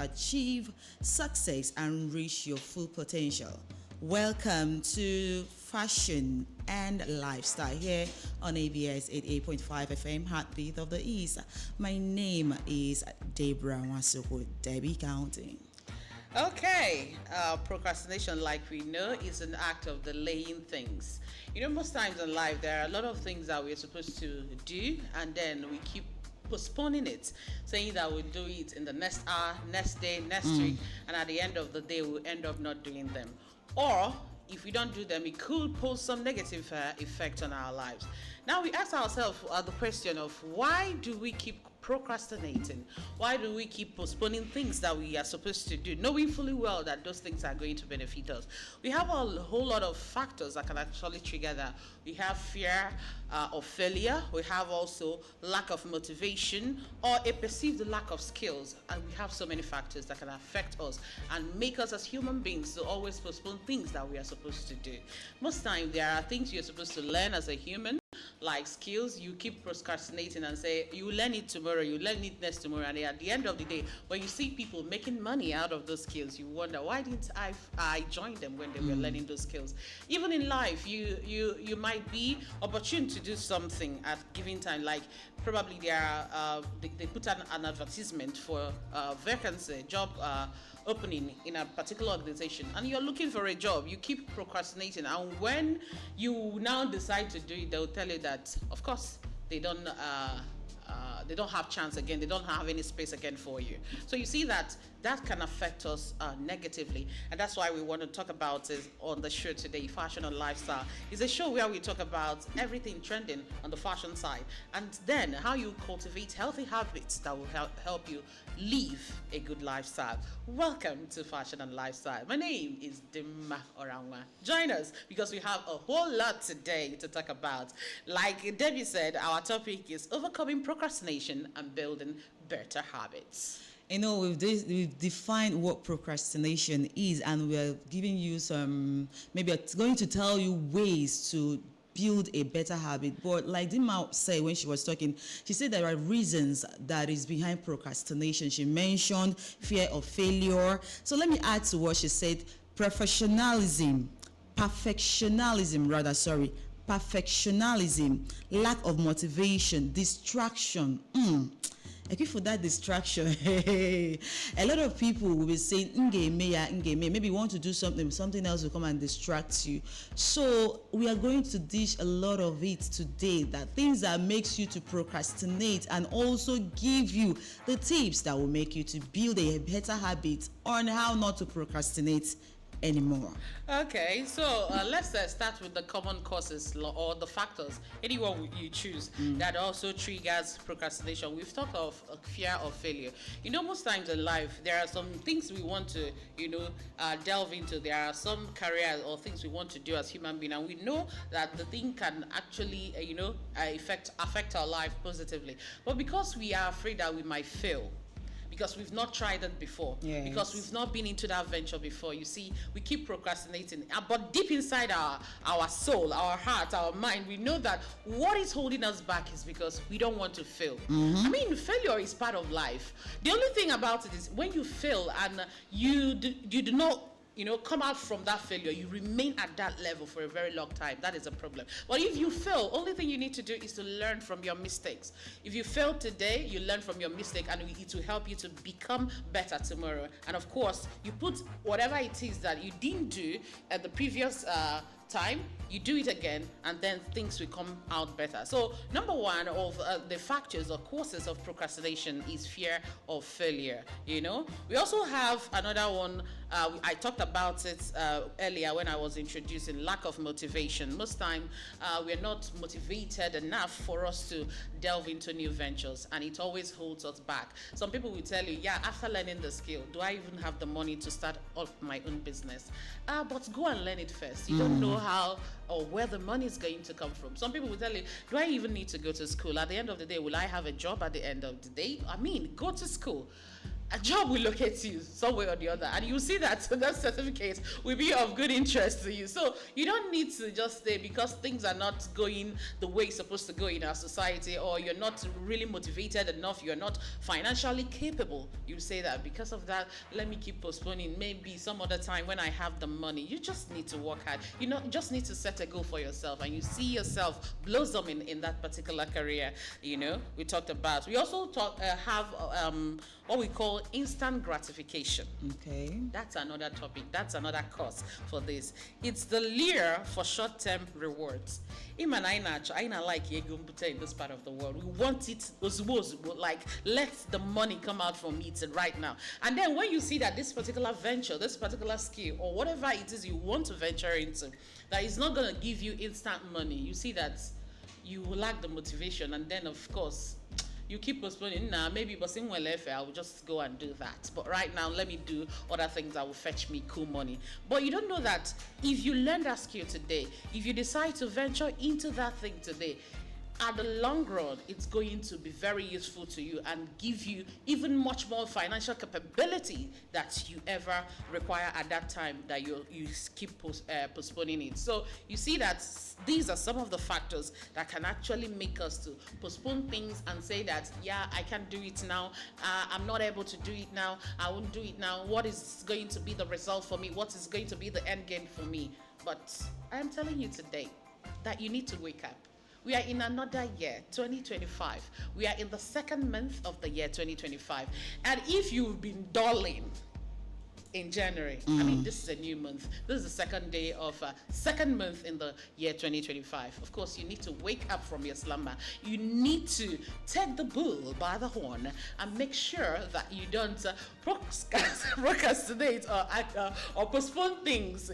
achieve success and reach your full potential. Welcome to Fashion and Lifestyle here on ABS 88.5 FM, Heartbeat of the East. My name is Deborah Wasoko, Debbie Counting. Okay, procrastination, like we know, is an act of delaying things. Most times in life, there are a lot of things that we're supposed to do, and then we keep postponing it, saying that we'll do it in the next hour, next day, next week, and at the end of the day, we'll end up not doing them. Or if we don't do them, it could pose some negative effect on our lives. Now we ask ourselves the question of why do we keep procrastinating? Why do we keep postponing things that we are supposed to do, knowing fully well that those things are going to benefit us? We have a whole lot of factors that can actually trigger that. We have fear of failure. We have also lack of motivation or a perceived lack of skills. And we have so many factors that can affect us and make us as human beings to always postpone things that we are supposed to do. Most times there are things you're supposed to learn as a human, like skills. You keep procrastinating and say you learn it tomorrow, you learn it next tomorrow, and at the end of the day, when you see people making money out of those skills, you wonder, why didn't I join them when they were learning those skills? Even in life, you might be opportune to do something at given time, like probably they put an advertisement for vacancy job opening in a particular organization, and you're looking for a job. You keep procrastinating, and when you now decide to do it, they'll tell you that of course they don't have chance again, they don't have any space again for you. So you see that can affect us negatively, and that's why we want to talk about it on the show today. Fashion and Lifestyle is a show where we talk about everything trending on the fashion side, and then how you cultivate healthy habits that will help you live a good lifestyle. Welcome to Fashion and Lifestyle. My name is Dimma Orangwa. Join us because we have a whole lot today to talk about. Like Debbie said, our topic is overcoming procrastination and building better habits. We've defined what procrastination is, and we're giving you maybe it's going to tell you ways to build a better habit. But like Dima said when she was talking, she said there are reasons that is behind procrastination. She mentioned fear of failure. So let me add to what she said: perfectionism, lack of motivation, distraction. Equip for that distraction. A lot of people will be saying, maybe you want to do something else will come and distract you. So we are going to dish a lot of it today, that things that makes you to procrastinate, and also give you the tips that will make you to build a better habit on how not to procrastinate anymore. Okay, so let's start with the common causes or the factors, anyone you choose, that also triggers procrastination. We've talked of fear of failure. Most times in life, there are some things we want to, delve into. There are some careers or things we want to do as human beings, and we know that the thing can actually, affect our life positively. But because we are afraid that we might fail, because we've not tried it before, because we've not been into that venture before, you see, we keep procrastinating. But deep inside our soul, our heart, our mind, we know that what is holding us back is because we don't want to fail. Failure is part of life. The only thing about it is when you fail and you do not come out from that failure, you remain at that level for a very long time. That is a problem. But if you fail, only thing you need to do is to learn from your mistakes. If you fail today, you learn from your mistake, and it will help you to become better tomorrow. And of course, you put whatever it is that you didn't do at the previous time, you do it again, and then things will come out better. So number one of the factors or causes of procrastination is fear of failure. We also have another one. I talked about it earlier when I was introducing lack of motivation. Most time we're not motivated enough for us to delve into new ventures, and it always holds us back. Some people will tell you, after learning the skill, do I even have the money to start up my own business? But go and learn it first. You don't know how or where the money is going to come from. Some people will tell you, do I even need to go to school? At the end of the day, will I have a job at the end of the day? Go to school. a job will locate you somewhere or the other, and you see that that certificate will be of good interest to you. So you don't need to just stay because things are not going the way it's supposed to go in our society, or you're not really motivated enough, you're not financially capable. You say that because of that, let me keep postponing. Maybe some other time when I have the money. You just need to work hard. You just need to set a goal for yourself, and you see yourself blossoming in that particular career. We talked about. We also have what we call instant gratification. Okay. That's another topic. That's another course for this. It's the lure for short-term rewards. Him and I like in this part of the world. We want it, like, let the money come out from it right now. And then when you see that this particular venture, this particular skill, or whatever it is you want to venture into, that is not going to give you instant money, you see that you lack the motivation, and then of course you keep postponing. Maybe I will just go and do that. But right now, let me do other things that will fetch me cool money. But you don't know that if you learn that skill today, if you decide to venture into that thing today, at the long run, it's going to be very useful to you and give you even much more financial capability that you ever require at that time that you keep postponing it. So you see that these are some of the factors that can actually make us to postpone things and say that, yeah, I can't do it now. I'm not able to do it now. I won't do it now. What is going to be the result for me? What is going to be the end game for me? But I am telling you today that you need to wake up. We are in another year, 2025. We are in the second month of the year, 2025. And if you've been dulling in January, I mean, this is a new month. This is the second day of second month in the year 2025. Of course, you need to wake up from your slumber. You need to take the bull by the horn and make sure that you don't procrastinate or postpone things,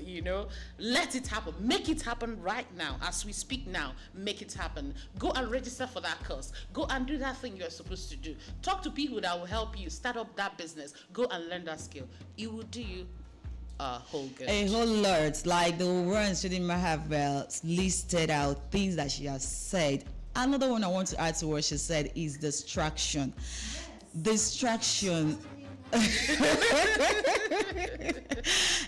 Let it happen. Make it happen right now. As we speak now, make it happen. Go and register for that course. Go and do that thing you're supposed to do. Talk to people that will help you start up that business. Go and learn that skill. It will do you a whole good. A whole lot. Like the ones she didn't have listed out things that she has said. Another one I want to add to what she said is distraction. Yes. Distraction.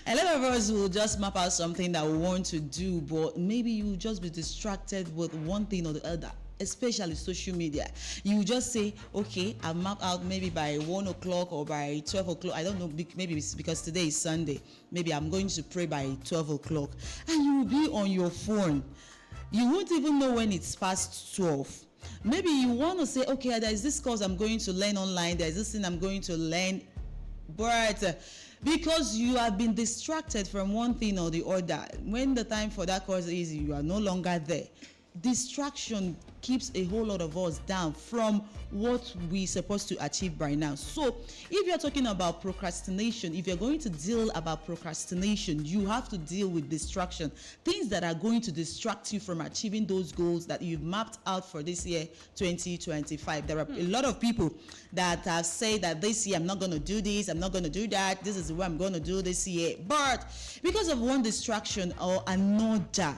A lot of us will just map out something that we want to do, but maybe you will just be distracted with one thing or the other, especially social media. You just say, okay, I'll map out maybe by 1 o'clock or by 12 o'clock. I don't know, maybe it's because today is Sunday. Maybe I'm going to pray by 12 o'clock. And you will be on your phone. You won't even know when it's past 12. Maybe you want to say, okay, there's this course I'm going to learn online. There's this thing I'm going to learn. But because you have been distracted from one thing or the other, when the time for that course is, you are no longer there. Distraction keeps a whole lot of us down from what we're supposed to achieve by now. So if you're talking about procrastination, if you're going to deal about procrastination, you have to deal with distraction, things that are going to distract you from achieving those goals that you've mapped out for this year 2025. There are a lot of people that have said that this year I'm not going to do this, I'm not going to do that, this is what I'm going to do this year, but because of one distraction or another,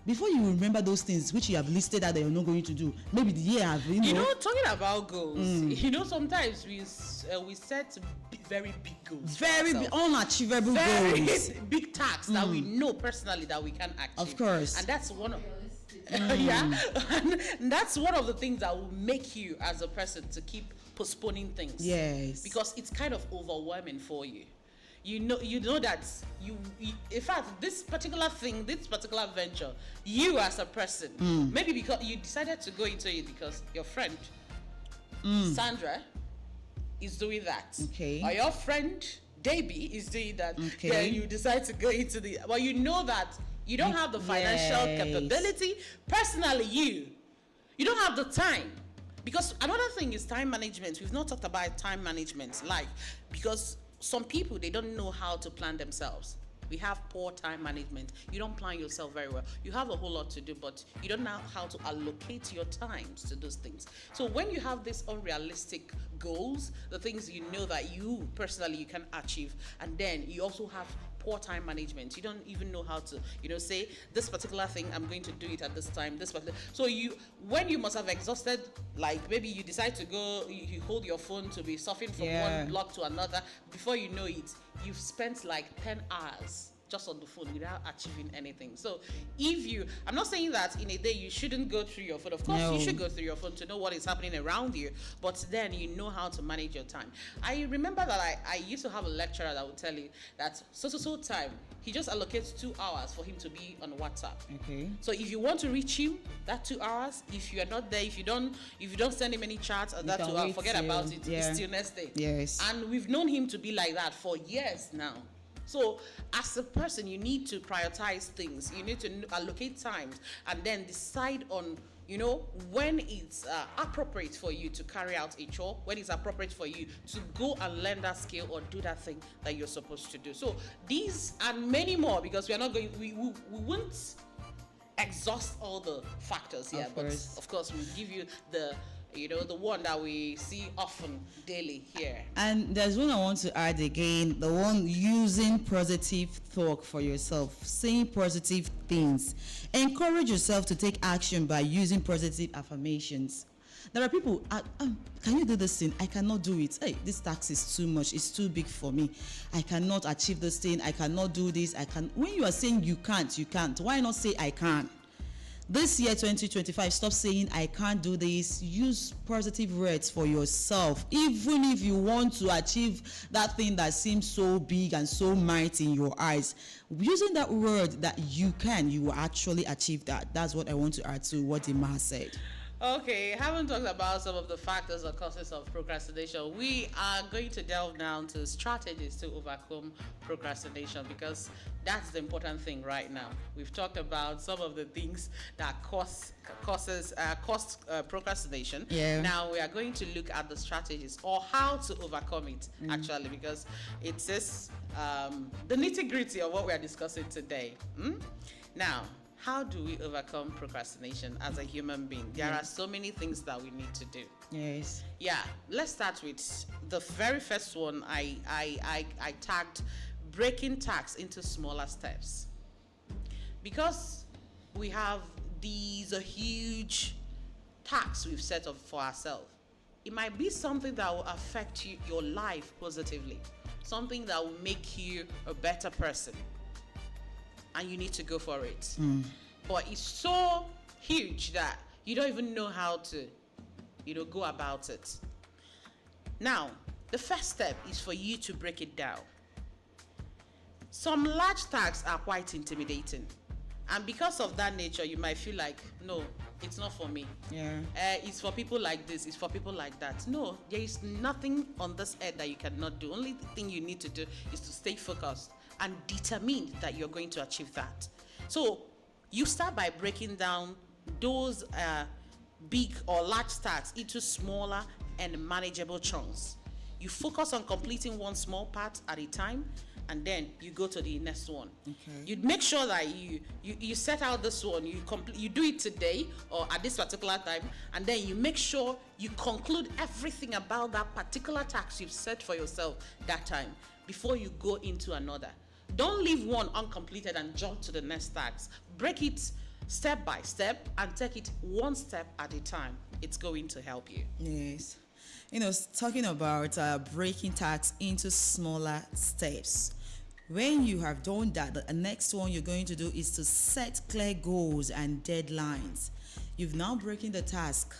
before you remember those things which you have listed out that you're not going to do, maybe the year have, talking about goals, sometimes we set very big goals, very unachievable goals, big tasks that we know personally that we can achieve. Of course. And that's one of and that's one of the things that will make you as a person to keep postponing things. Yes. Because it's kind of overwhelming for you. You know that you in fact, this particular thing, this particular venture, you as a person, maybe because you decided to go into it because your friend Sandra is doing that, okay, or your friend Debbie is doing that, okay, then you decide to go into the, well, you know that you don't have the financial capability. Personally, you don't have the time. Because another thing is time management. We've not talked about time management, because some people, they don't know how to plan themselves. We have poor time management. You don't plan yourself very well. You have a whole lot to do, but you don't know how to allocate your times to those things. So when you have these unrealistic goals, the things you know that you personally you can achieve, and then you also have poor time management. You don't even know how to, say this particular thing, I'm going to do it at this time. So when you must have exhausted, like maybe you decide to go, you hold your phone to be surfing from one block to another. Before you know it, you've spent like 10 hours just on the phone without achieving anything. So I'm not saying that in a day you shouldn't go through your phone. Of course, you should go through your phone to know what is happening around you, but then you know how to manage your time. I remember that I used to have a lecturer that would tell you that so time, he just allocates 2 hours for him to be on WhatsApp. Okay. So if you want to reach him, that 2 hours, if you are not there, if you don't send him any chats, that 2 hours, forget about it. It's till next day. Yes. And we've known him to be like that for years now. So as a person, you need to prioritize things. You need to allocate times and then decide on, when it's appropriate for you to carry out a chore, when it's appropriate for you to go and learn that skill or do that thing that you're supposed to do. So these and many more, because we won't exhaust all the factors here, but of course we'll give you the one that we see often daily here. And there's one I want to add again, the one using positive talk for yourself, saying positive things. Encourage yourself to take action by using positive affirmations. There are people, can you do this thing? I cannot do it. Hey, this tax is too much. It's too big for me. I cannot achieve this thing. I cannot do this. When you are saying you can't. Why not say I can? This year, 2025, stop saying I can't do this. Use positive words for yourself. Even if you want to achieve that thing that seems so big and so mighty in your eyes, using that word that you will actually achieve that. That's what I want to add to what Emma said. Okay, haven't talked about some of the factors or causes of procrastination. We are going to delve down to strategies to overcome procrastination, because that's the important thing right now. We've talked about some of the things that cause procrastination. Yeah. Now we are going to look at the strategies or how to overcome it, actually, because it is the nitty-gritty of what we are discussing today. Now, how do we overcome procrastination as a human being? There are so many things that we need to do. Yes. Yeah, let's start with the very first one. I tagged breaking tasks into smaller steps. Because we have these huge tasks we've set up for ourselves, it might be something that will affect your life positively, something that will make you a better person. And you need to go for it. But it's so huge that you don't even know how to, go about it. Now, the first step is for you to break it down. Some large tasks are quite intimidating. And because of that nature, you might feel like, no, it's not for me. Yeah. It's for people like this, it's for people like that. No, there is nothing on this earth that you cannot do. Only thing you need to do is to stay focused and determined that you're going to achieve that. So you start by breaking down those big or large tasks into smaller and manageable chunks. You focus on completing one small part at a time, and then you go to the next one. Okay. You make sure that you set out this one, you do it today or at this particular time, and then you make sure you conclude everything about that particular task you've set for yourself that time before you go into another. Don't leave one uncompleted and jump to the next task. Break it step by step and take it one step at a time. It's going to help you. Yes. Talking about breaking tasks into smaller steps. When you have done that, the next one you're going to do is to set clear goals and deadlines. You've now broken the task.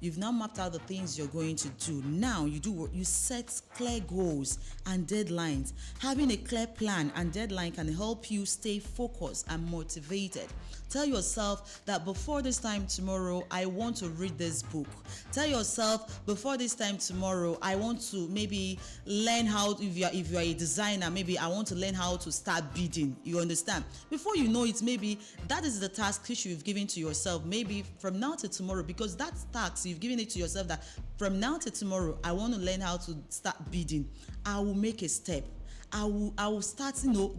You've now mapped out the things you're going to do. Now you set clear goals and deadlines. Having a clear plan and deadline can help you stay focused and motivated. Tell yourself that before this time tomorrow, I want to read this book. Tell yourself before this time tomorrow, I want to maybe learn how, if you are a designer, maybe I want to learn how to start bidding. You understand? Before you know it, maybe that is the task which you've given to yourself. Maybe from now to tomorrow, because that task you've given it to yourself, that from now to tomorrow, I want to learn how to start bidding. I will make a step. I will start,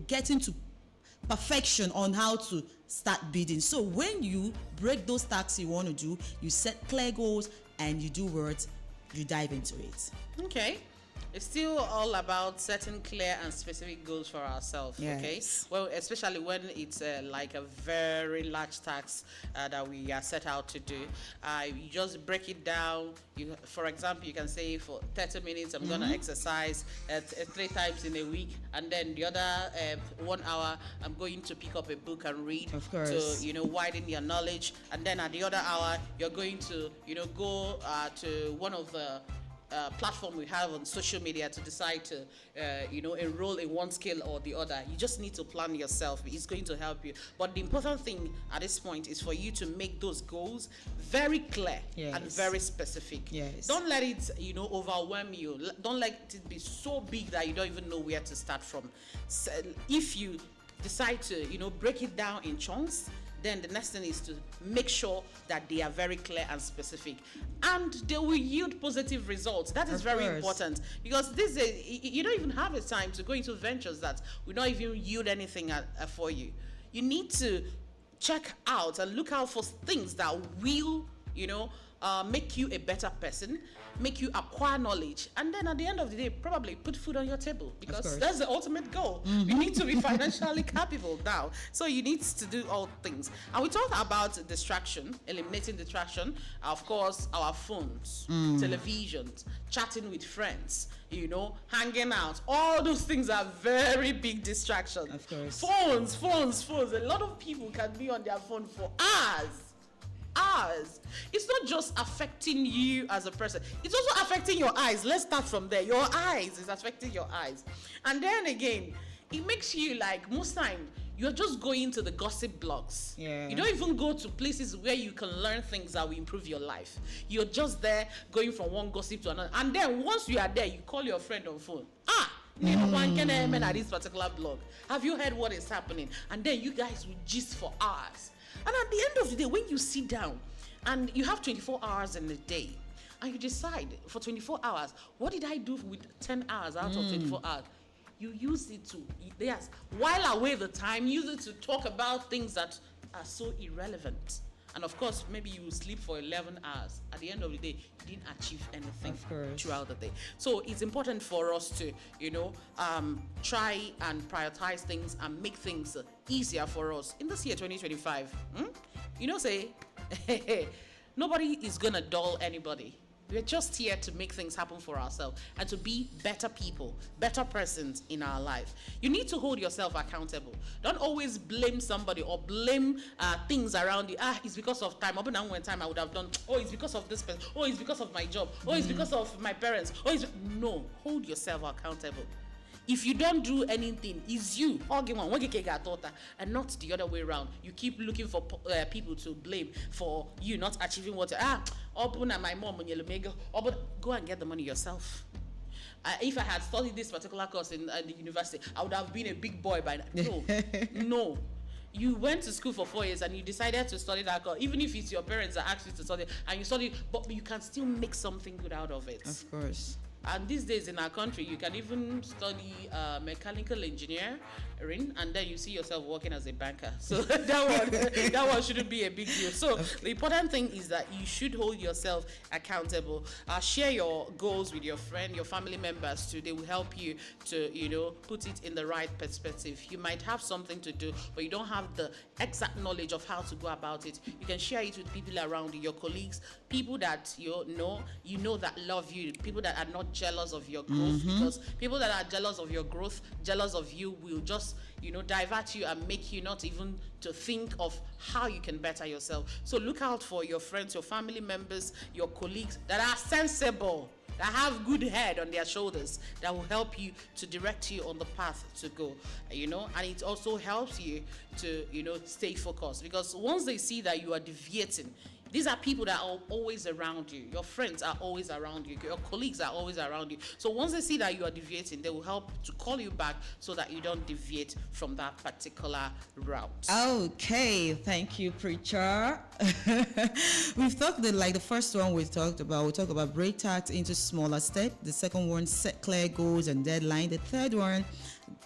getting to perfection on how to start building. So when you break those tasks you want to do, you set clear goals and you do what? You dive into it. Okay. It's still all about setting clear and specific goals for ourselves. Yes. Okay. Well, especially when it's like a very large task that we are set out to do. You just break it down. For example, you can say for 30 minutes I'm going to exercise 3 times in a week, and then the other 1 hour I'm going to pick up a book and read. Of course. To widen your knowledge, and then at the other hour you're going to go to one of the platform we have on social media to decide to enroll in one skill or the other. You just need to plan yourself. It's going to help you. But the important thing at this point is for you to make those goals very clear and very specific. Yes. Don't let it overwhelm you. Don't let it be so big that you don't even know where to start from. So if you decide to break it down in chunks, then the next thing is to make sure that they are very clear and specific, and they will yield positive results. That is very important, because this is you don't even have a time to go into ventures that will not even yield anything for you. You need to check out and look out for things that will make you a better person, make you acquire knowledge, and then at the end of the day probably put food on your table, because that's the ultimate goal. You need to be financially capable now, so you need to do all things. And we talked about distraction, eliminating distraction. Of course, our phones, televisions, chatting with friends, hanging out, all those things are very big distractions. Of course. Phones. A lot of people can be on their phone for hours. It's not just affecting you as a person, it's also affecting your eyes. Let's start from there. Your eyes is affecting your eyes, and then again it makes you, like, most time you're just going to the gossip blogs. You don't even go to places where you can learn things that will improve your life. You're just there going from one gossip to another, and then once you are there, you call your friend on phone. One can at this particular blog, have you heard what is happening? And then you guys will gist for hours. And at the end of the day, when you sit down and you have 24 hours in a day, and you decide for 24 hours, what did I do with 10 hours out of 24 hours? You use it to, while away the time, use it to talk about things that are so irrelevant. And of course, maybe you sleep for 11 hours. At the end of the day, you didn't achieve anything throughout the day. So it's important for us to, try and prioritize things and make things easier for us in this year 2025. Nobody is gonna dull anybody. We're just here to make things happen for ourselves and to be better people, better persons in our life. You need to hold yourself accountable. Don't always blame somebody or blame things around you. It's because of time. Open one time I would have done. It's because of this person. It's because of my job. It's because of my parents. No, hold yourself accountable. If you don't do anything, it's you and not the other way around. You keep looking for people to blame for you not achieving what my mom go and get the money yourself. If I had studied this particular course in the university, I would have been a big boy by now. No. You went to school for 4 years and you decided to study that course, even if it's your parents that asked you to study, and you study, but you can still make something good out of it. Of course. And these days in our country, you can even study mechanical engineering, and then you see yourself working as a banker. So that one shouldn't be a big deal. So the important thing is that you should hold yourself accountable. Share your goals with your friend, your family members too. They will help you to put it in the right perspective. You might have something to do, but you don't have the exact knowledge of how to go about it. You can share it with people around you, your colleagues, people that you know that love you, people that are not jealous of your growth, because people that are jealous of your growth, jealous of you, will just divert you and make you not even to think of how you can better yourself. So look out for your friends, your family members, your colleagues that are sensible, that have good head on their shoulders, that will help you to direct you on the path to go, and it also helps you to stay focused, because once they see that you are deviating, these are people that are always around you. Your friends are always around you. Your colleagues are always around you. So once they see that you are deviating, they will help to call you back so that you don't deviate from that particular route. Okay, thank you, preacher. We've talked the first one we talked about break tasks into smaller steps. The second one, set clear goals and deadline. The third one,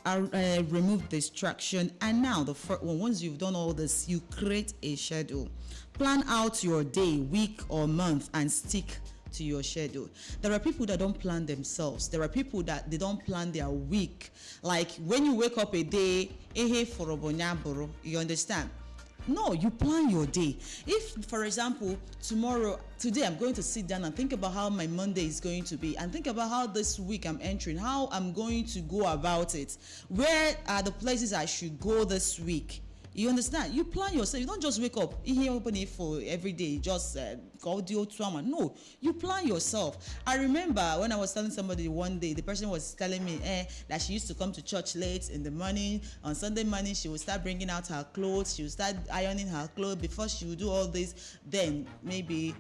remove distraction. And now the first one, once you've done all this, you create a schedule. Plan out your day, week, or month, and stick to your schedule. There are people that don't plan themselves. There are people that they don't plan their week. Like when you wake up a day, you understand? No, you plan your day. If, for example, today I'm going to sit down and think about how my Monday is going to be, and think about how this week I'm entering, how I'm going to go about it. Where are the places I should go this week? You understand? You plan yourself. You don't just wake up for every day, just audio trauma. No, you plan yourself. I remember when I was telling somebody one day, the person was telling me that she used to come to church late in the morning. On Sunday morning, she would start bringing out her clothes. She would start ironing her clothes before she would do all this. Then maybe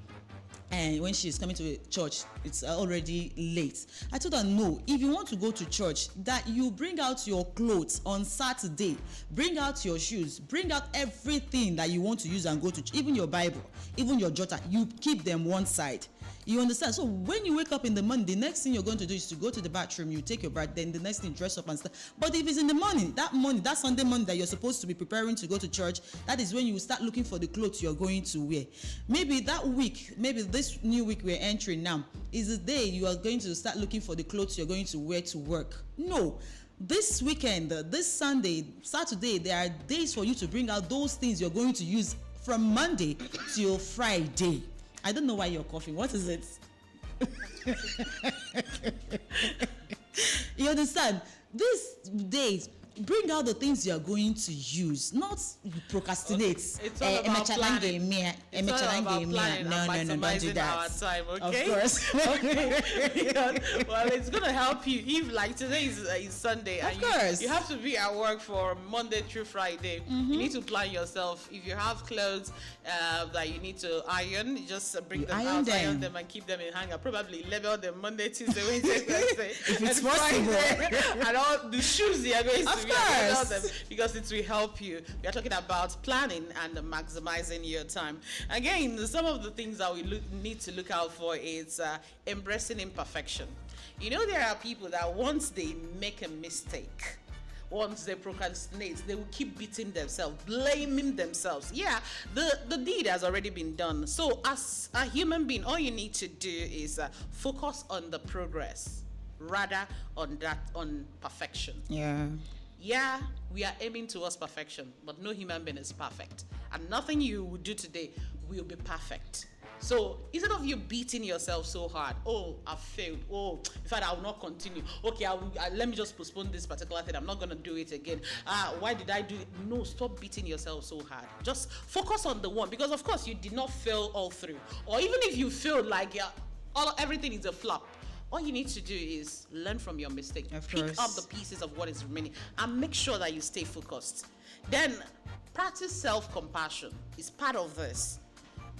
and when she's coming to church, it's already late. I told her, no, if you want to go to church, that you bring out your clothes on Saturday, bring out your shoes, bring out everything that you want to use and go to church, even your Bible, even your jotter, you keep them one side. You understand? So when you wake up in the morning, the next thing you're going to do is to go to the bathroom, you take your bath, then the next thing, dress up and stuff. But if it's in the morning, that Sunday morning that you're supposed to be preparing to go to church, that is when you start looking for the clothes you're going to wear. Maybe that week, maybe this new week we're entering now, is the day you are going to start looking for the clothes you're going to wear to work. No. This weekend, this Sunday, Saturday, there are days for you to bring out those things you're going to use from Monday till Friday. I don't know why you're coughing. What is it? You understand? These days, bring out the things you are going to use, not procrastinate. It's all about planning. It's all about planning and don't do that. Our time, okay? Of course. Okay. Because, well, it's going to help you. If like today is Sunday and you have to be at work for Monday through Friday, you need to plan yourself. If you have clothes that you need to iron, you just bring them out, iron them and keep them in hanger. Probably label them Monday, Tuesday, Wednesday, Thursday, if it's possible. and all the shoes they are going to them because it will help you. We are talking about planning and maximizing your time. Again, some of the things that we need to look out for is embracing imperfection. You know, there are people that once they make a mistake, once they procrastinate, they will keep beating themselves, blaming themselves. Yeah, the deed has already been done. So as a human being, all you need to do is focus on the progress rather on perfection. Yeah, we are aiming towards perfection, but no human being is perfect. And nothing you will do today will be perfect. So instead of you beating yourself so hard, oh, I've failed. Oh, in fact, I will not continue. Okay, let me just postpone this particular thing. I'm not going to do it again. Why did I do it? No, stop beating yourself so hard. Just focus on the one. Because, of course, you did not fail all through. Or even if you failed, like everything is a flop. All you need to do is learn from your mistake, pick up the pieces of what is remaining, and make sure that you stay focused. Then, practice self-compassion is part of this.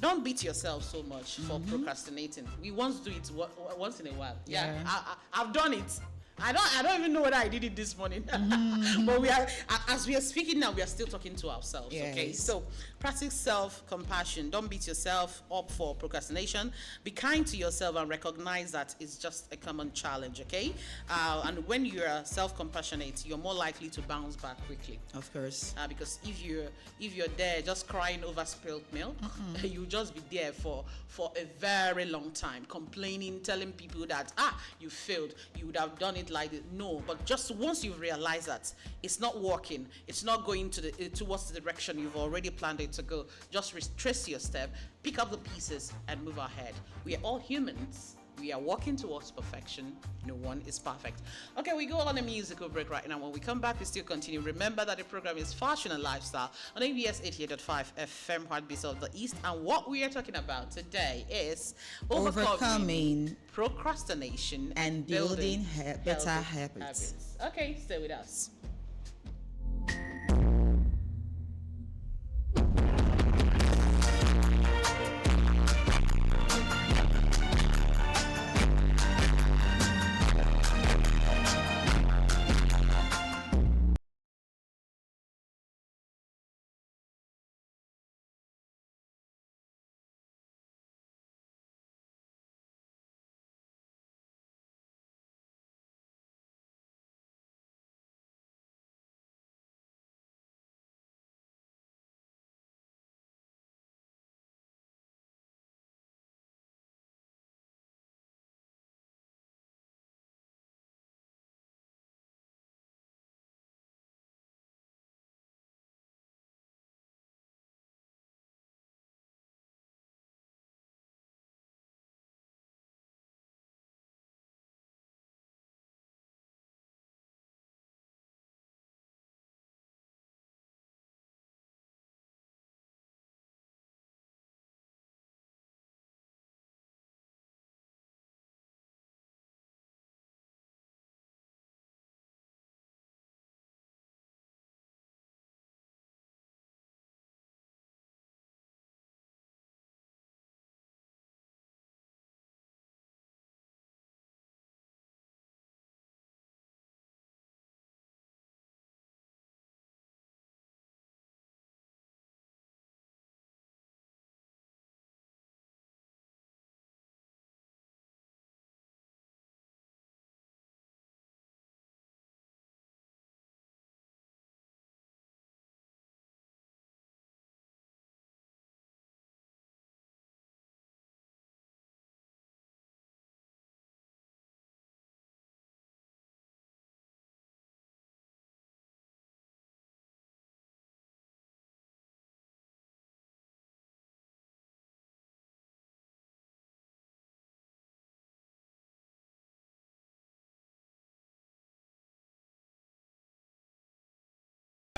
Don't beat yourself so much for procrastinating. We once do it once in a while. Yeah. I've done it. I don't even know whether I did it this morning. But as we are speaking now, we are still talking to ourselves. Yes. Okay, so practice self-compassion. Don't beat yourself up for procrastination. Be kind to yourself and recognize that it's just a common challenge. Okay, and when you are self-compassionate, you're more likely to bounce back quickly. Of course. Because if you're there just crying over spilled milk, you'll just be there for a very long time, complaining, telling people that you failed, you would have done it like this. No, but just once you realize that it's not working, it's not going towards the direction you've already planned it to go, just retrace your step, pick up the pieces and move ahead. We are all humans. We are working towards perfection. No one is perfect. Okay, we go on a musical break right now. When we come back, we still continue. Remember that the program is Fashion and Lifestyle on ABS 88.5 FM, Heartbeats of the East. And what we are talking about today is overcoming procrastination and building better habits. Okay, stay with us.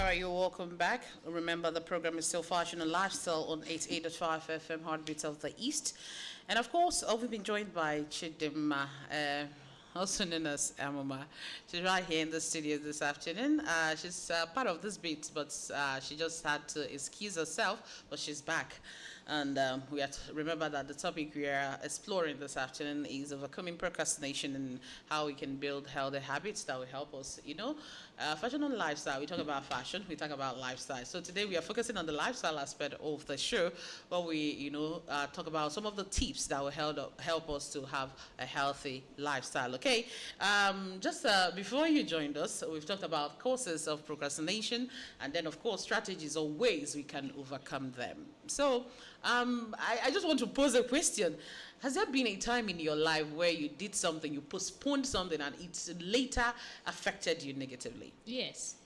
right, you're welcome back. Remember, the program is still Fashion and Lifestyle on 88.5 FM, Heartbeats of the East. And of course, we've been joined by Chidima, also known as Amama. She's right here in the studio this afternoon. She's part of this beat, but she just had to excuse herself, but she's back. And we have to remember that the topic we are exploring this afternoon is overcoming procrastination and how we can build healthy habits that will help us, fashion and lifestyle. We talk about fashion, we talk about lifestyle. So today we are focusing on the lifestyle aspect of the show, where we, talk about some of the tips that will help us to have a healthy lifestyle. Okay, just before you joined us, we've talked about causes of procrastination, and then of course strategies or ways we can overcome them. So I just want to pose a question. Has there been a time in your life where you did something, you postponed something, and it later affected you negatively? Yes.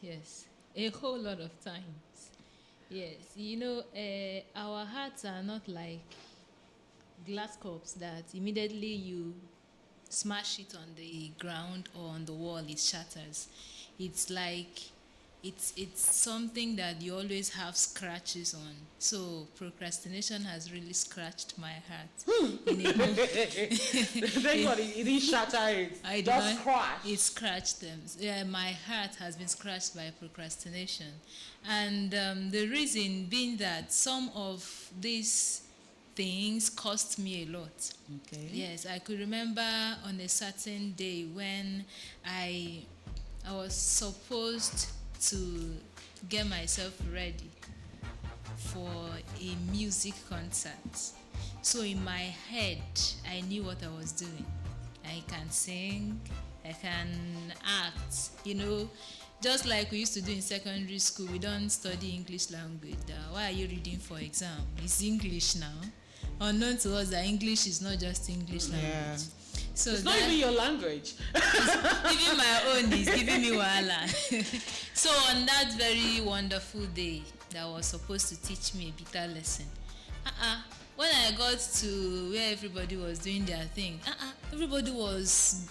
A whole lot of times. Yes. Our hearts are not like glass cups that immediately you smash it on the ground or on the wall, it shatters. It's like it's something that you always have scratches on. So procrastination has really scratched my heart. Thank God it didn't shatter it. I just scratched. It scratched them. Yeah, my heart has been scratched by procrastination, and the reason being that some of these things cost me a lot. Okay. Yes, I could remember on a certain day when I was supposed to get myself ready for a music concert. So in my head, I knew what I was doing. I can sing, I can act, just like we used to do in secondary school. We don't study English language. Why are you reading for exam? It's English now. Unknown to us that English is not just English language. Yeah. So it's not even your language. Even my own is giving me wahala. So on that very wonderful day that was supposed to teach me a guitar lesson, when I got to where everybody was doing their thing, everybody was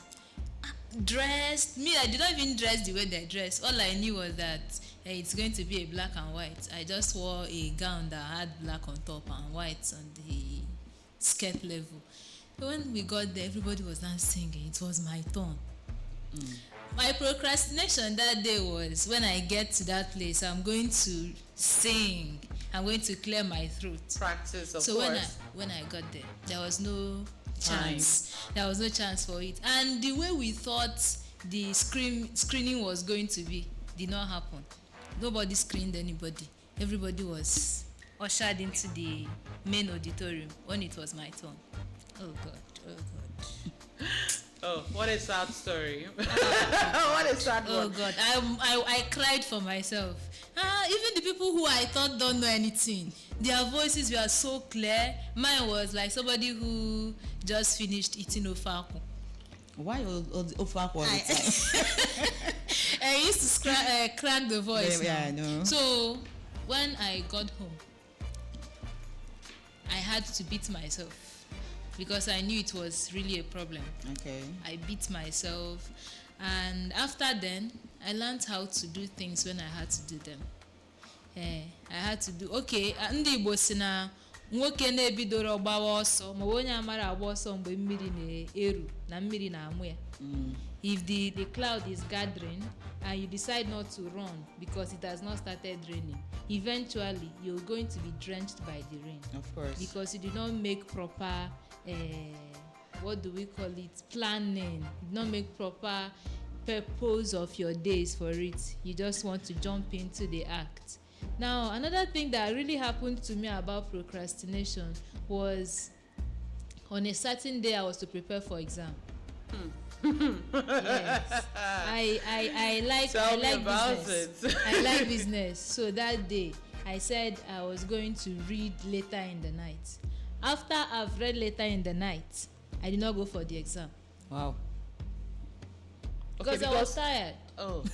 dressed. Me, I did not even dress the way they dressed. All I knew was that it's going to be a black and white. I just wore a gown that had black on top and white on the skirt level. When we got there, everybody was not singing. It was my turn. My procrastination that day was, when I get to that place, I'm going to sing. I'm going to clear my throat. Practice, of so course. when I got there, there was no chance. There was no chance for it. And the way we thought the screening was going to be did not happen. Nobody screened anybody. Everybody was ushered into the main auditorium when it was my turn. Oh God. Oh, what a sad story. What a sad one. Oh God, I cried for myself. Even the people who I thought don't know anything, their voices were so clear. Mine was like somebody who just finished eating ofaku. Why ofaku all the time? I used to crack the voice. Yeah, I know. So when I got home, I had to beat myself, because I knew it was really a problem. Okay. I beat myself, and after then, I learned how to do things when I had to do them. I had to do, okay, ndị Igbo si na nwoke na-ebidoro gbawa ọsọ ma onye amara agba ọsọ mgbe mmiri na-eru na mmiri na-amụ ya. If the cloud is gathering and you decide not to run because it has not started raining, eventually you're going to be drenched by the rain. Of course. Because you did not make proper planning. You did not make proper purpose of your days for it. You just want to jump into the act. Now, another thing that really happened to me about procrastination was on a certain day I was to prepare for exam. Yes. I like business. I like business. So that day I said I was going to read later in the night. After I've read later in the night, I did not go for the exam. Wow. Because I was tired. Oh.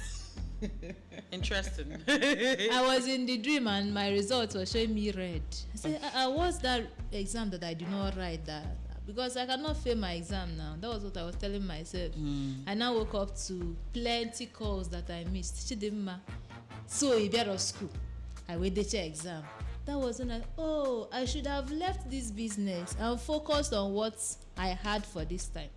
Interesting. I was in the dream and my results were showing me red. I said, what's that exam that I did not write that? Because I cannot fail my exam now. That was what I was telling myself. I now woke up to plenty calls that I missed. Chidimma, So he better school. I waited to exam. That wasn't I should have left this business and focused on what I had for this time.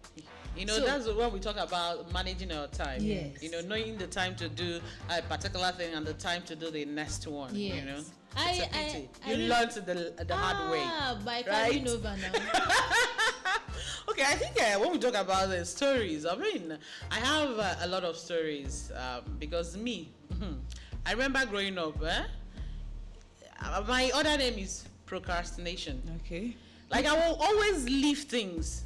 You know, so, that's what we talk about, managing our time. Yes. You know, knowing the time to do a particular thing and the time to do the next one. Yes. You know, it's a pity. You learned learn the hard way. By right? coming over now. Okay, I think when we talk about the stories, I mean, I have a lot of stories because me, I remember growing up. My other name is procrastination. Okay. Like I will always leave things.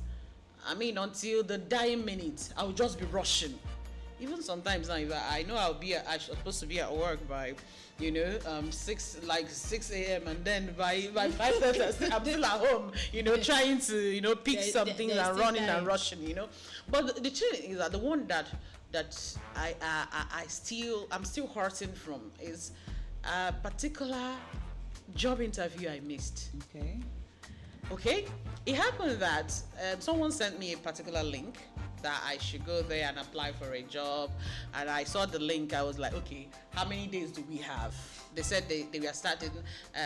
I mean, until the dying minute, I will just be rushing. Even sometimes now, if I know I'm supposed to be at work by, 6 a.m. and then by 5:30 I'm still at home, trying to pick something and running and rushing, But the truth is that the one that I'm still hurting from is a particular job interview I missed. Okay, it happened that someone sent me a particular link that I should go there and apply for a job, and I saw the link. I was like, okay, how many days do we have? They said they were starting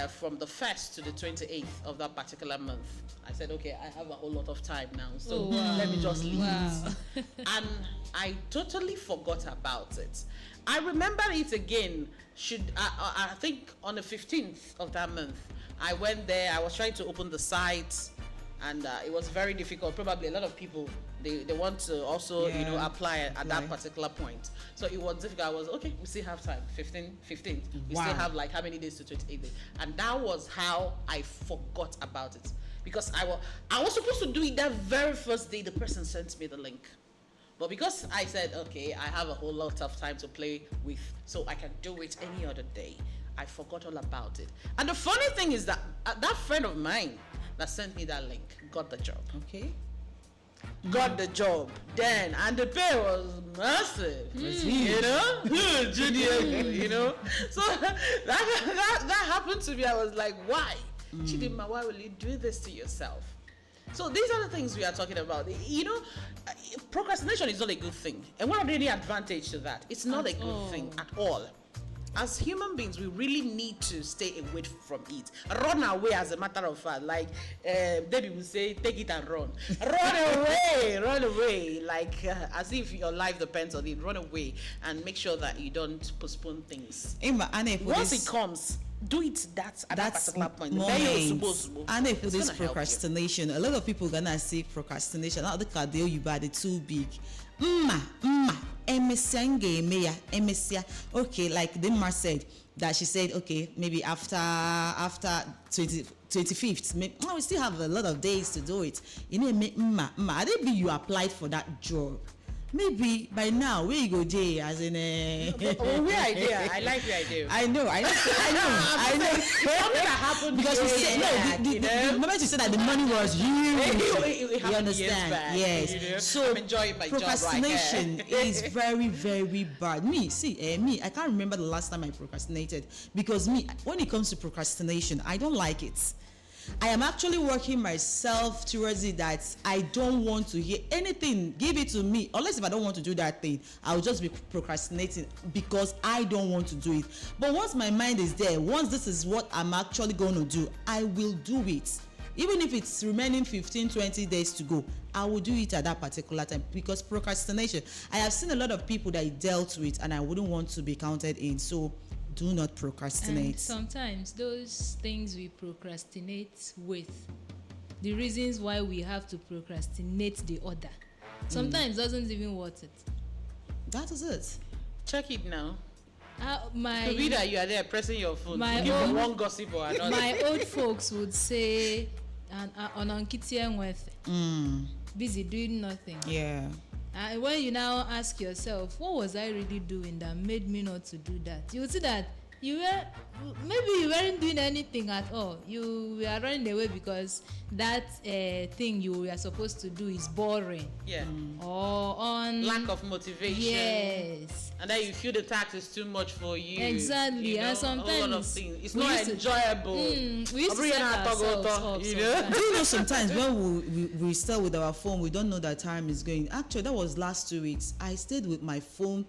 from the 1st to the 28th of that particular month. I said, okay, I have a whole lot of time now, so let me just leave it. And I totally forgot about it. I remember it again. I think on the 15th of that month, I went there. I was trying to open the site, and it was very difficult. Probably a lot of people they want to also apply at that particular point. So it was difficult. I was okay. We still have time. 15th. We still have like how many days to 28 days, and that was how I forgot about it because I was supposed to do it that very first day the person sent me the link. But because I said, okay, I have a whole lot of time to play with, so I can do it any other day, I forgot all about it. And the funny thing is that that friend of mine that sent me that link got the job. Okay. Got the job then, and the pay was massive. Junior, So that happened to me. I was like, why? Chidima, why will you do this to yourself? So these are the things we are talking about. Procrastination is not a good thing. And what are any advantage to that? It's not a good thing at all. As human beings, we really need to stay away from it. Run away, as a matter of fact. Like Debbie would say, take it and run. Run away. Like as if your life depends on it. Run away and make sure that you don't postpone things. Once it comes, do it at that particular point. And if this procrastination, a lot of people gonna say procrastination. Now the you bad it too big. Okay, like the ma said that she said, okay, maybe after 25th, we still have a lot of days to do it. Maybe you applied for that job. Maybe by now where you go Jay as in where idea. I like the idea. I know. Something that happened because you said remember you said that the money was huge. You understand? Back, yes. So I'm enjoying my procrastination job right is very, very bad. Me, I can't remember the last time I procrastinated because when it comes to procrastination, I don't like it. I am actually working myself towards it that I don't want to hear anything. Give it to me. Unless if I don't want to do that thing, I'll just be procrastinating because I don't want to do it. But once my mind is there, once this is what I'm actually going to do, I will do it. Even if it's remaining 15-20 days to go, I will do it at that particular time because procrastination, I have seen a lot of people that I dealt with and I wouldn't want to be counted in. So do not procrastinate. And sometimes those things we procrastinate with, the reasons why we have to procrastinate the other, sometimes doesn't even worth it. That is it. Check it now. Could be that you are there pressing your phone. Give one gossip or another. My old folks would say, busy doing nothing. Yeah. And when you now ask yourself, what was I really doing that made me not to do that? You will see that you weren't doing anything at all. You were running away because that thing you were supposed to do is boring. Yeah. Or on lack of motivation. Yes. And then you feel the tax is too much for you. Exactly. And sometimes a lot of things. It's not enjoyable. We used to set ourselves up. Do you know sometimes when we start with our phone, we don't know that time is going. Actually, that was last 2 weeks. I stayed with my phone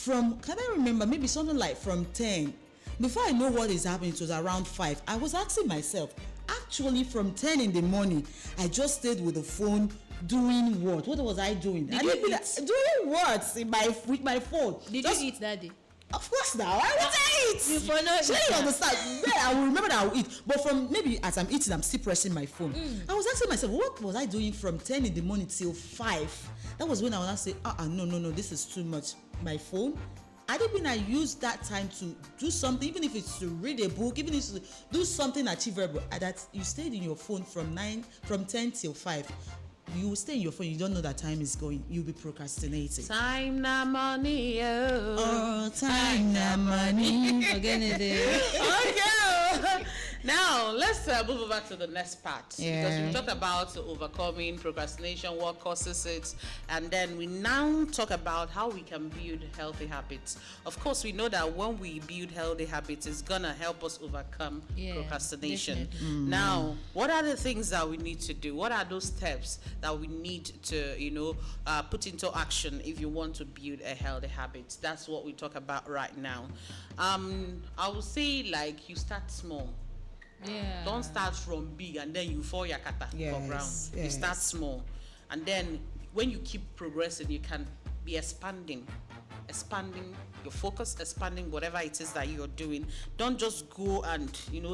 can I remember, maybe something like from 10. Before I know what is happening, it was around 5. I was asking myself, actually from 10 in the morning, I just stayed with the phone doing what? What was I doing? Did you eat? Doing what with my phone? Did you eat that day? Of course now. Why would I eat? You for no eat. So you understand? Then I will remember that I will eat. But from maybe as I'm eating, I'm still pressing my phone. I was asking myself, what was I doing from 10 in the morning till 5? That was when I was say, no, this is too much. My phone. I think when I use that time to do something, even if it's to read a book, even if it's to do something achievable, that you stayed in your phone from 10 till 5. You will stay in your phone, you don't know that time is going, you'll be procrastinating. Time na money, oh time na money. Again, Okay. Now let's move over to the next part, because we talked about overcoming procrastination, what causes it, and then we now talk about how we can build healthy habits. Of course, we know that when we build healthy habits, it's gonna help us overcome procrastination. Now, what are the things that we need to do? What are those steps that we need to put into action if you want to build a healthy habit? That's what we talk about right now. I would say, like, you start small. Yeah. Don't start from big and then you fall yakata for ground. You start small, and then when you keep progressing, you can be expanding your focus, expanding whatever it is that you're doing. Don't just go and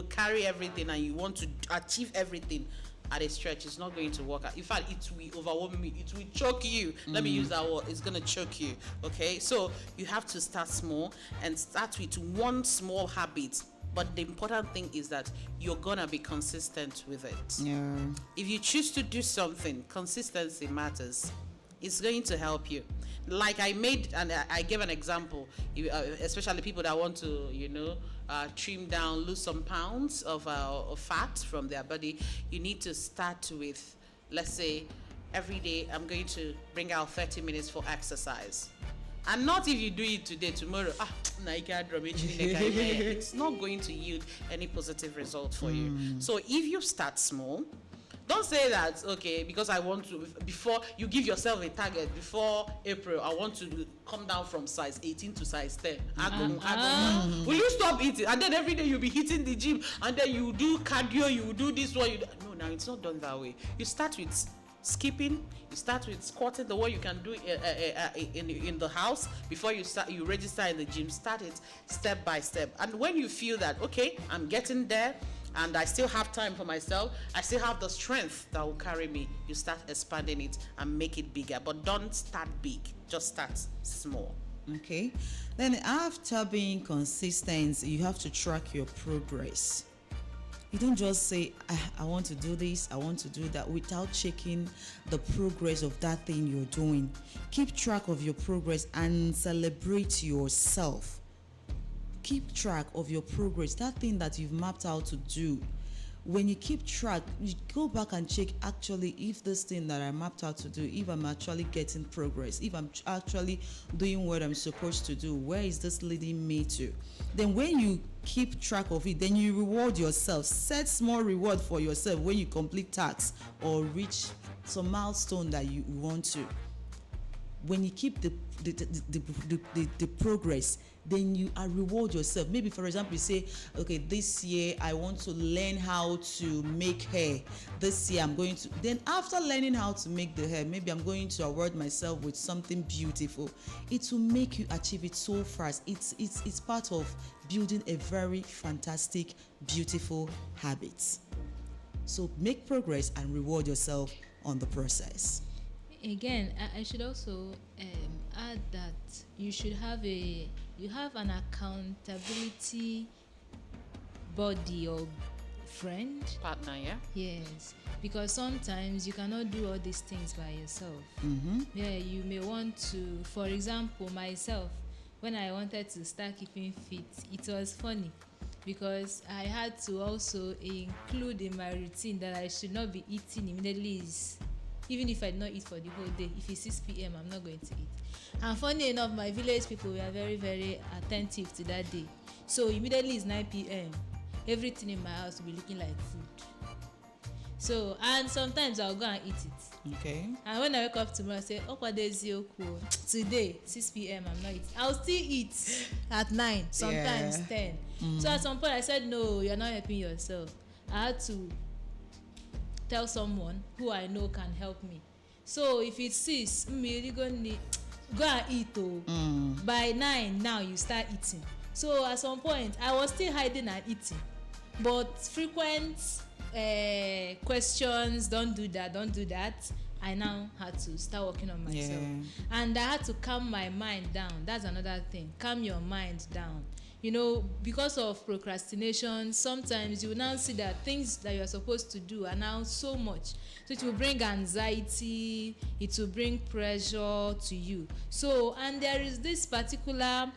carry everything and you want to achieve everything at a stretch. It's not going to work out. In fact, it will overwhelm you. It will choke you. Let me use that word. It's going to choke you. Okay, so you have to start small and start with one small habit. But the important thing is that you're gonna be consistent with it. Yeah. If you choose to do something, consistency matters. It's going to help you. Like I gave an example, especially people that want to, trim down, lose some pounds of fat from their body. You need to start with, let's say, every day I'm going to bring out 30 minutes for exercise. And not if you do it today, tomorrow, it's not going to yield any positive result for you. So if you start small, don't say that, okay, because I want to, before you give yourself a target, before April, I want to come down from size 18 to size 10. Will you stop eating? And then every day you'll be hitting the gym, and then you do cardio, you do this one. No, now it's not done that way. You start with skipping, you start with squatting, the way you can do in the house before you register in the gym. Start it step by step, and when you feel that, okay, I'm getting there and I still have time for myself, I still have the strength that will carry me, you start expanding it and make it bigger. But don't start big, just start small. Okay, then after being consistent, you have to track your progress. You don't just say, I want to do this, I want to do that, without checking the progress of that thing you're doing. Keep track of your progress and celebrate yourself. Keep track of your progress, that thing that you've mapped out to do. When you keep track, you go back and check, actually, if this thing that I mapped out to do, if I'm actually getting progress, if I'm actually doing what I'm supposed to do, where is this leading me to? Then when you keep track of it, then you reward yourself. Set small reward for yourself when you complete tasks or reach some milestone that you want to. When you keep the progress, then you reward yourself. Maybe, for example, you say, okay, this year I want to learn how to make hair. This year I'm going to, then after learning how to make the hair, maybe I'm going to award myself with something beautiful. It will make you achieve it so fast. It's part of building a very fantastic, beautiful habit. So make progress and reward yourself on the process. Again, I should also add that you have an accountability body or friend, Partner, yeah? yes, because sometimes you cannot do all these things by yourself. Yeah, you may want to, for example, myself, when I wanted to start keeping fit, it was funny because I had to also include in my routine that I should not be eating immediately. Even if I did not eat for the whole day, if it's 6 p.m., I'm not going to eat. And funny enough, my village people were very, very attentive to that day. So immediately it's 9 p.m., everything in my house will be looking like food. So, and sometimes I'll go and eat it. Okay. And when I wake up tomorrow, I say, today, 6 p.m., I'm not eating. I'll still eat at 9, sometimes 10. So at some point, I said, no, you're not helping yourself. I had to tell someone who I know can help me. So if it's 6, you're going to go and eat. By 9, now you start eating. So at some point, I was still hiding and eating. But frequent questions, don't do that, I now had to start working on myself. And I had to calm my mind down. That's another thing. Calm your mind down. You know, because of procrastination, sometimes you will now see that things that you're supposed to do are now so much. So it will bring anxiety, it will bring pressure to you. So, and there is this particular,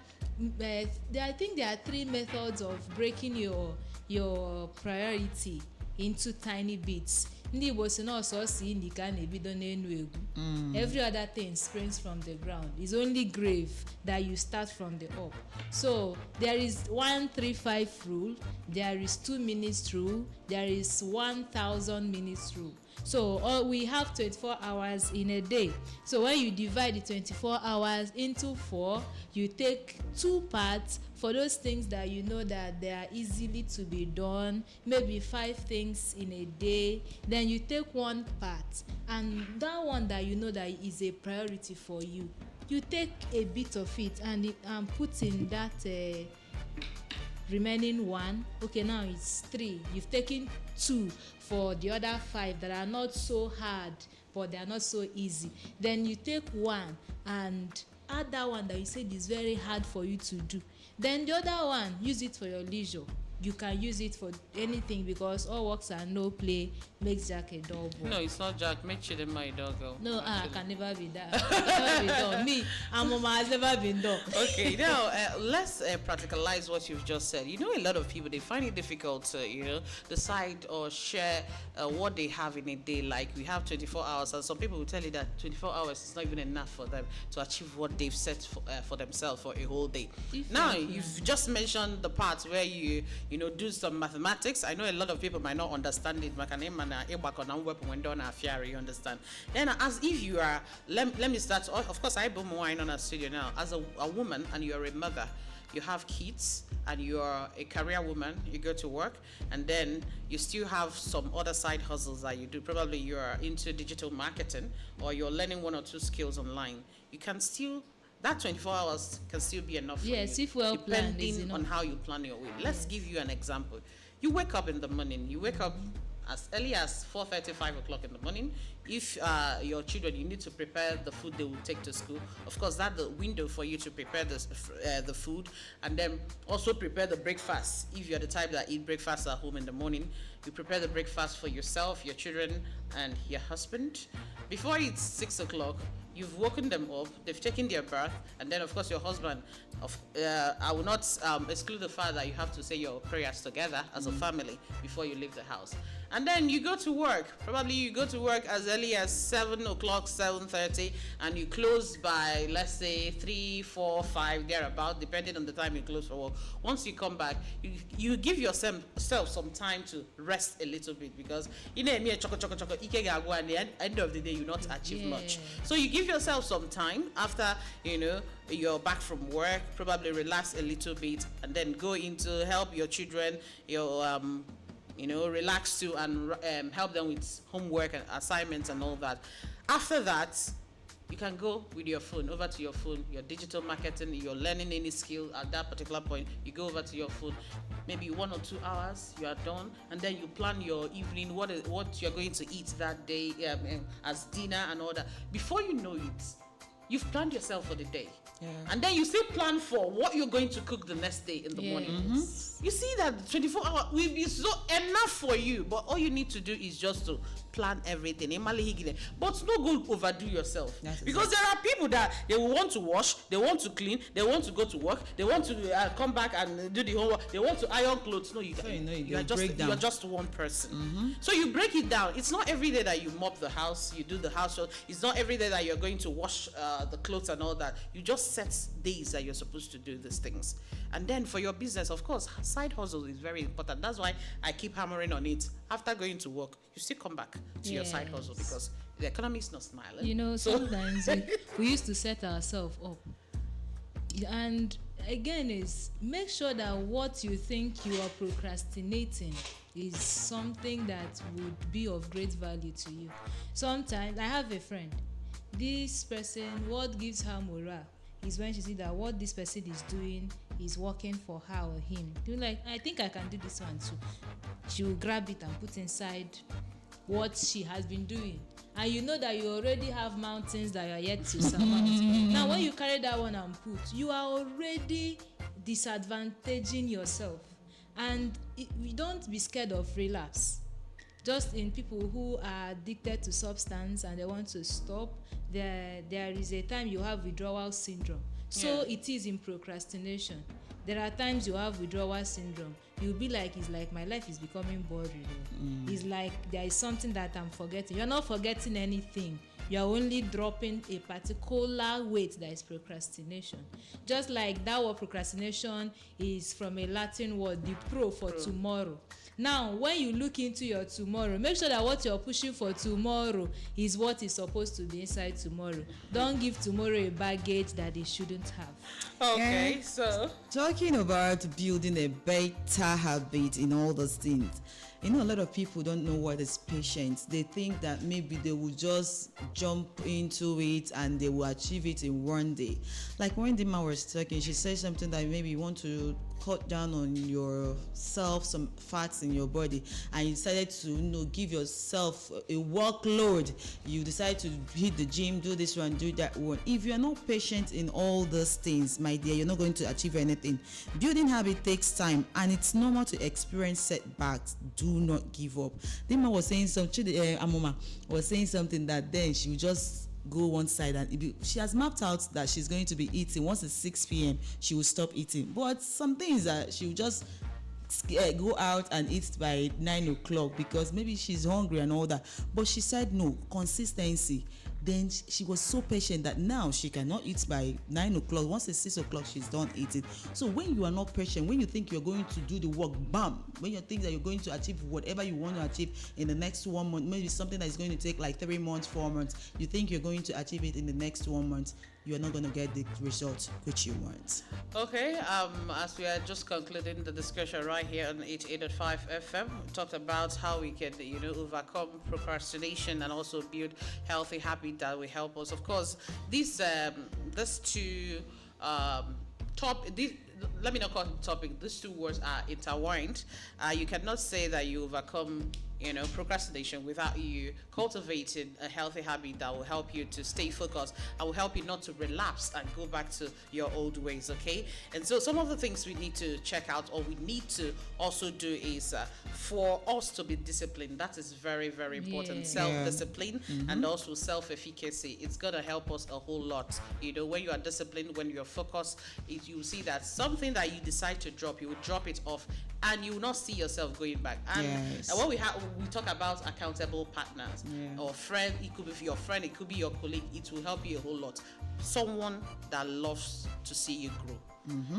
I think there are 3 methods of breaking your priority into tiny bits. Ndị Igbo si na ọsọ si ndị ka na-ebido n'enu egwu. Every other thing springs from the ground. It's only grave that you start from the up. So there is 1-3-5 rule, there is 2 minutes rule, there is 1,000 minutes rule. So we have 24 hours in a day. So when you divide the 24 hours into 4, you take 2 parts for those things that you know that they are easily to be done, maybe 5 things in a day. Then you take 1 part, and that one that you know that is a priority for you, you take a bit of it and put in that remaining 1. Okay, now it's 3. You've taken 2 for the other 5 that are not so hard, but they are not so easy. Then you take 1 and add that one that you said is very hard for you to do. Then the other one, use it for your leisure. You can use it for anything, because all works and no play makes Jack a dull boy. No, it's not Jack. Make sure my dog go. No, I can never be that. Can never be done. Me, Mama has never been done. Okay, now let's practicalize what you've just said. You know, a lot of people, they find it difficult to, decide or share what they have in a day. Like, we have 24 hours, and some people will tell you that 24 hours is not even enough for them to achieve what they've set for themselves for a whole day. Now, you've just mentioned the parts where you do some mathematics. I know a lot of people might not understand it. You understand? Then, as if you are, let me start. Of course, I boom wine on a studio now. As a woman, and you're a mother, you have kids, and you're a career woman, you go to work, and then you still have some other side hustles that you do. Probably you're into digital marketing, or you're learning 1 or 2 skills online. You can still, that 24 hours can still be enough for you. Yes, if well planned, depending on how you plan your week. Let's give you an example. You wake up in the morning. You wake up as early as 4:30, 5 o'clock in the morning. If your children, you need to prepare the food they will take to school. Of course, that's the window for you to prepare the food, and then also prepare the breakfast. If you're the type that eat breakfast at home in the morning, you prepare the breakfast for yourself, your children, and your husband. Before it's 6 o'clock, you've woken them up, they've taken their bath, and then of course your husband, I will not exclude the fact that you have to say your prayers together as a family before you leave the house. And then you go to work. Probably you go to work as early as 7 o'clock, 7:30, and you close by, let's say, 3, 4, 5, thereabout, depending on the time you close for work. Once you come back, you give yourself some time to rest a little bit, because at the end of the day, you not achieve much. So you give yourself some time after, you're back from work, probably relax a little bit, and then go into help your children, relax too, and help them with homework and assignments and all that. After that, you can go with your phone, over to your phone, your digital marketing, you're learning any skill at that particular point, you go over to your phone, maybe 1 or 2 hours, you are done, and then you plan your evening, what you're going to eat that day as dinner and all that. Before you know it, you've planned yourself for the day. And then you still plan for what you're going to cook the next day in the morning. You see that 24 hours will be so enough for you, but all you need to do is just to plan everything. But no go overdo yourself. Because there are people that they will want to wash, they want to clean, they want to go to work, they want to come back and do the homework, they want to iron clothes. No, you're just one person. So you break it down. It's not every day that you mop the house, you do the house chores. It's not every day that you're going to wash the clothes and all that. You just set days that you're supposed to do these things. And then for your business, of course, side hustle is very important. That's why I keep hammering on it. After going to work, you still come back. to your side hustle, Yes. because the economy is not smiling. You know, sometimes we used to set ourselves up. And again, is make sure that what you think you are procrastinating is something that would be of great value to you. Sometimes I have a friend. This person, what gives her morale is when she sees that what this person is doing is working for her or him. You're like, I think I can do this one too. She will grab it and put inside what she has been doing. And you know that you already have mountains that you are yet to surmount. Now, when you carry that one and put, you are already disadvantaging yourself. And you don't be scared of relapse. Just in people who are addicted to substance and they want to stop, there is a time you have withdrawal syndrome. So it is in procrastination. There are times you have withdrawal syndrome. You'll be like, it's like my life is becoming boring. It's like there is something that I'm forgetting. You're not forgetting anything. You're only dropping a particular weight, that is procrastination. Just like that word procrastination is from a Latin word, the pro for tomorrow. Now, when you look into your tomorrow, make sure that what you're pushing for tomorrow is what is supposed to be inside tomorrow. Don't give tomorrow a baggage that it shouldn't have. Okay, so talking about building a better habit in all those things, you know, a lot of people don't know what is patience. They think that maybe they will just jump into it and they will achieve it in one day. Like when Dima was talking, she said something that maybe you want to cut down on yourself, some fats in your body, and you decided to, you know, give yourself a workload. You decide to hit the gym, do this one, do that one. If you're not patient in all those things, my dear, you're not going to achieve anything. Building habit takes time, and it's normal to experience setbacks. Do not give up. Dima was saying something, Amoma was saying something that then she would just go one side, and she has mapped out that she's going to be eating. Once it's 6 p.m. she will stop eating, but some things that she will just go out and eat by 9 o'clock because maybe she's hungry and all that. But she said no, consistency. Then she was so patient that now she cannot eat by 9 o'clock. Once it's 6 o'clock, she's done eating. So when you are not patient, when you think you're going to do the work, bam, when you think that you're going to achieve whatever you want to achieve in the next 1 month, maybe something that is going to take like 3 months, 4 months, you think you're going to achieve it in the next 1 month, you are not going to get the result which you want. okay, as we are just concluding the discussion right here on 88.5 FM, we talked about how we can, you know, overcome procrastination and also build healthy habits that will help us. Of course, these two let me not call it topic. These two words are intertwined. You cannot say that you overcome, you know, procrastination without you cultivating a healthy habit that will help you to stay focused and will help you not to relapse and go back to your old ways. Okay, and so some of the things we need to check out, or we need to also do, is for us to be disciplined. That is very, very important. Yeah. Self-discipline and also self-efficacy. It's gonna help us a whole lot. You know, when you are disciplined, when you're focused, you see that something that you decide to drop, you will drop it off, and you will not see yourself going back. And when we talk about accountable partners or friend, it could be your friend, it could be your colleague. It will help you a whole lot. Someone that loves to see you grow.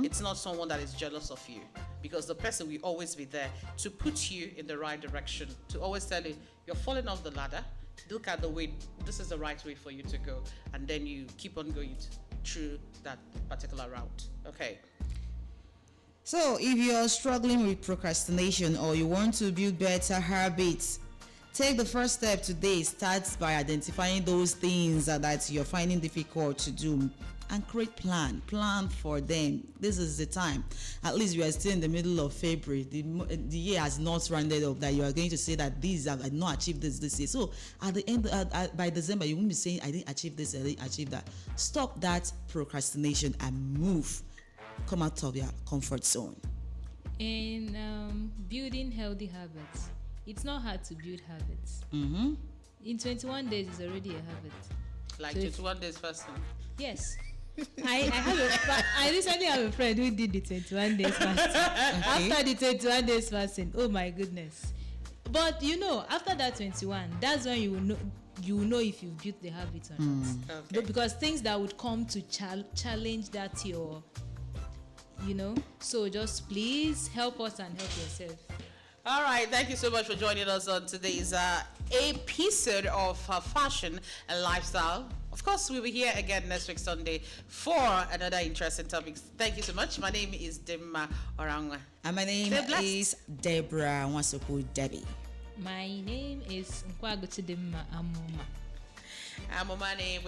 It's not someone that is jealous of you, because the person will always be there to put you in the right direction, to always tell you you're falling off the ladder. Look at the way, this is the right way for you to go, and then you keep on going through that particular route. Okay. So if you're struggling with procrastination or you want to build better habits, take the first step today. Start by identifying those things that you're finding difficult to do and create plan for them. This is the time. At least you are still in the middle of February. The year has not rounded up that you are going to say that these have not achieved this year. So at the end, by December, you won't be saying I didn't achieve this, I didn't achieve that. Stop that procrastination and move. Come out of your comfort zone. In building healthy habits, it's not hard to build habits. In 21 days, it's already a habit. Like So 21 days fasting. Yes. I recently have a friend who did the 21 days fasting. After the 21 days fasting, oh my goodness. But you know, after that 21, that's when you will know if you've built the habit or not. Okay. Because things that would come to challenge that you know. So just please help us and help yourself. All right, thank you so much for joining us on today's episode of Fashion and Lifestyle. Of course, we'll be here again next week Sunday for another interesting topic. Thank you so much. My name is Dimma Orangwa. And my name is Deborah Nwasoko Debbie. My name is Nkwagutidimma Amuma. I'm Omane.